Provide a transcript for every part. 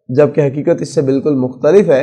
جبکہ حقیقت اس سے بالکل مختلف ہے۔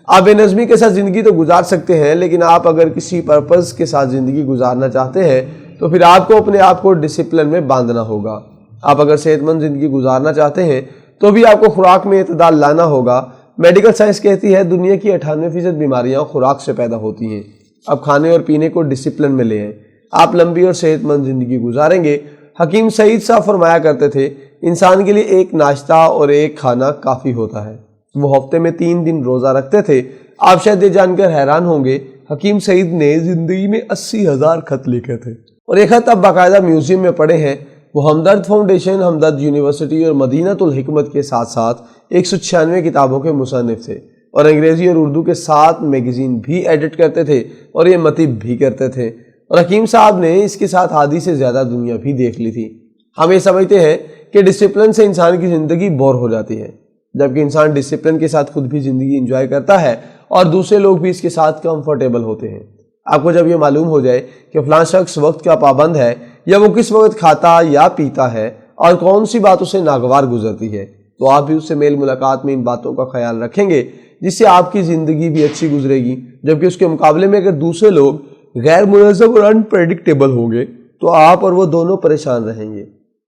آپ بے نظمی کے ساتھ زندگی تو گزار سکتے ہیں، لیکن آپ اگر کسی پرپز کے ساتھ زندگی گزارنا چاہتے ہیں تو پھر آپ کو اپنے آپ کو ڈسپلن میں باندھنا ہوگا۔ آپ اگر صحت مند زندگی گزارنا چاہتے ہیں تو بھی آپ کو خوراک میں اعتدال لانا ہوگا۔ میڈیکل سائنس کہتی ہے دنیا کی 98% بیماریاں خوراک سے پیدا ہوتی ہیں۔ اب کھانے اور پینے کو ڈسپلن میں لے آئیں، آپ لمبی اور صحت مند زندگی گزاریں گے۔ حکیم سعید صاحب فرمایا کرتے تھے، انسان کے لیے ایک ناشتہ اور ایک کھانا کافی ہوتا ہے۔ وہ ہفتے میں 3 دن روزہ رکھتے تھے۔ آپ شاید یہ جان کر حیران ہوں گے، حکیم سعید نے زندگی میں 80,000 خط لکھے تھے، اور یہ خط اب باقاعدہ میوزیم میں پڑے ہیں۔ وہ ہمدرد فاؤنڈیشن، ہمدرد یونیورسٹی اور مدینۃ الحکمت کے ساتھ ساتھ 196 کتابوں کے مصنف تھے، اور انگریزی اور اردو کے 7 میگزین بھی ایڈٹ کرتے تھے اور یہ مطب بھی کرتے تھے۔ اور حکیم صاحب نے اس کے ساتھ آدھی سے زیادہ دنیا بھی دیکھ لی تھی۔ ہم یہ سمجھتے ہیں کہ ڈسپلن سے انسان کی زندگی بور ہو جاتی ہے، جبکہ انسان ڈسپلن کے ساتھ خود بھی زندگی انجوائے کرتا ہے اور دوسرے لوگ بھی اس کے ساتھ کمفرٹیبل ہوتے ہیں۔ آپ کو جب یہ معلوم ہو جائے کہ فلاں شخص وقت کا پابند ہے، یا وہ کس وقت کھاتا یا پیتا ہے اور کون سی بات اسے ناگوار گزرتی ہے، تو آپ بھی اس سے میل ملاقات میں ان باتوں کا خیال رکھیں گے، جس سے آپ کی زندگی بھی اچھی گزرے گی۔ جبکہ اس کے مقابلے میں اگر دوسرے لوگ غیر منظم اور انپریڈکٹیبل ہوں گے تو آپ اور وہ دونوں پریشان رہیں گے۔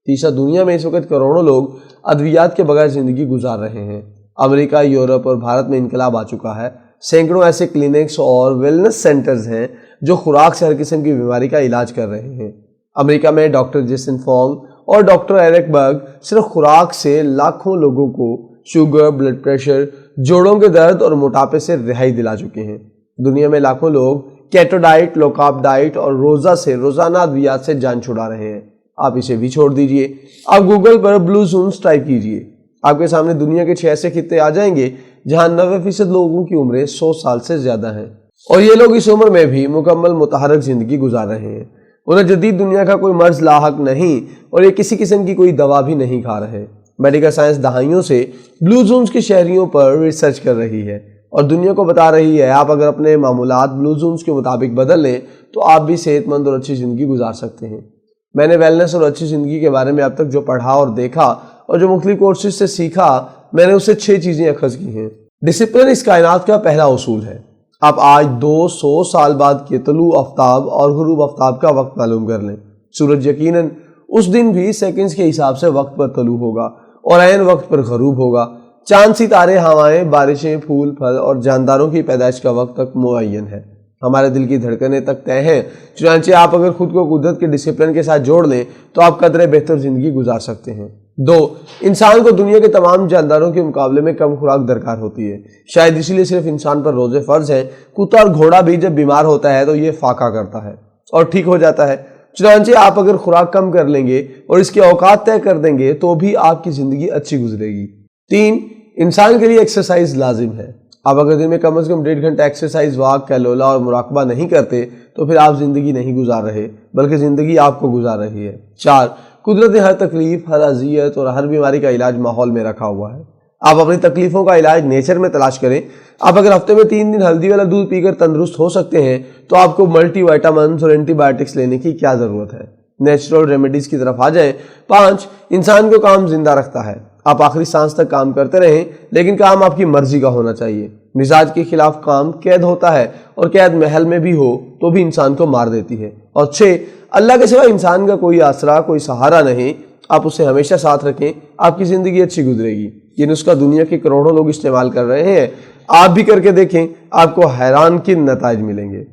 تیسرا، دنیا میں اس وقت کروڑوں لوگ ادویات کے بغیر زندگی گزار رہے ہیں۔ امریکہ، یورپ اور بھارت میں انقلاب آ چکا ہے۔ سینکڑوں ایسے کلینکس اور ویلنس سینٹرز ہیں جو خوراک سے ہر قسم کی بیماری کا علاج کر رہے ہیں۔ امریکہ میں ڈاکٹر جیسن فونگ اور ڈاکٹر ایرک برگ صرف خوراک سے لاکھوں لوگوں کو شوگر، بلڈ پریشر، جوڑوں کے درد اور موٹاپے سے رہائی دلا چکے ہیں۔ دنیا میں لاکھوں لوگ کیٹو ڈائٹ، لو کارب ڈائٹ اور روزہ سے روزانہ ادویات سے جان چھڑا رہے ہیں۔ آپ اسے بھی چھوڑ دیجئے۔ آپ گوگل پر بلو زونز ٹائپ کیجئے، آپ کے سامنے دنیا کے 6 ایسے خطے آ جائیں گے جہاں 90% لوگوں کی عمریں 100 سال سے زیادہ ہیں، اور یہ لوگ اس عمر میں بھی مکمل متحرک زندگی گزار رہے ہیں۔ انہیں جدید دنیا کا کوئی مرض لاحق نہیں، اور یہ کسی قسم کی کوئی دوا بھی نہیں کھا رہے۔ میڈیکل سائنس دہائیوں سے بلو زونز کے شہریوں پر ریسرچ کر رہی ہے اور دنیا کو بتا رہی ہے آپ اگر اپنے معمولات بلو زونز کے مطابق بدل لیں تو آپ بھی صحت مند اور اچھی زندگی گزار سکتے ہیں۔ میں نے ویلنس اور اچھی زندگی کے بارے میں اب تک جو پڑھا اور دیکھا اور جو مختلف کورسز سے سیکھا، میں نے اس سے 6 چیزیں اخذ کی ہیں۔ ڈسپلن اس کائنات کا پہلا اصول ہے۔ آپ آج 200 سال بعد کے طلوع آفتاب اور غروب آفتاب کا وقت معلوم کر لیں۔ سورج یقیناً اس دن بھی سیکنڈز کے حساب سے وقت پر طلوع ہوگا اور عین وقت پر غروب ہوگا۔ چاند، ستارے، ہوائیں، بارشیں، پھول، پھل اور جانداروں کی پیدائش کا وقت تک معین ہے۔ ہمارے دل کی دھڑکنیں تک طے ہیں۔ چنانچہ آپ اگر خود کو قدرت کے ڈسپلن کے ساتھ جوڑ لیں تو آپ قدرے بہتر زندگی گزار سکتے ہیں۔ 2، انسان کو دنیا کے تمام جانداروں کے مقابلے میں کم خوراک درکار ہوتی ہے۔ شاید اسی لیے صرف انسان پر روزے فرض ہیں۔ کتا اور گھوڑا بھی جب بیمار ہوتا ہے تو یہ فاقہ کرتا ہے اور ٹھیک ہو جاتا ہے۔ چنانچہ آپ اگر خوراک کم کر لیں گے اور اس کے اوقات طے کر دیں گے تو بھی آپ کی زندگی اچھی گزرے گی۔ 3، انسان کے لیے ایکسرسائز لازم ہے۔ آپ اگر دن میں کم از کم 1.5 گھنٹہ ایکسرسائز، واک، کیلولا اور مراقبہ نہیں کرتے تو پھر آپ زندگی نہیں گزار رہے بلکہ زندگی آپ کو گزار رہی ہے۔ 4، قدرت نے ہر تکلیف، ہر اذیت اور ہر بیماری کا علاج ماحول میں رکھا ہوا ہے۔ آپ اپنی تکلیفوں کا علاج نیچر میں تلاش کریں۔ آپ اگر ہفتے میں 3 دن ہلدی والا دودھ پی کر تندرست ہو سکتے ہیں تو آپ کو ملٹی وائٹامنز اور اینٹی بائیوٹکس لینے کی کیا ضرورت ہے؟ نیچرل ریمیڈیز کی طرف آ جائیں۔ 5، انسان کو کام زندہ رکھتا ہے۔ آپ آخری سانس تک کام کرتے رہیں، لیکن کام آپ کی مرضی کا ہونا چاہیے۔ مزاج کے خلاف کام قید ہوتا ہے، اور قید محل میں بھی ہو تو بھی انسان کو مار دیتی ہے۔ اور 6، اللہ کے سوا انسان کا کوئی آسرا، کوئی سہارا نہیں۔ آپ اسے ہمیشہ ساتھ رکھیں، آپ کی زندگی اچھی گزرے گی۔ یہ نسخہ دنیا کے کروڑوں لوگ استعمال کر رہے ہیں۔ آپ بھی کر کے دیکھیں، آپ کو حیران کن نتائج ملیں گے۔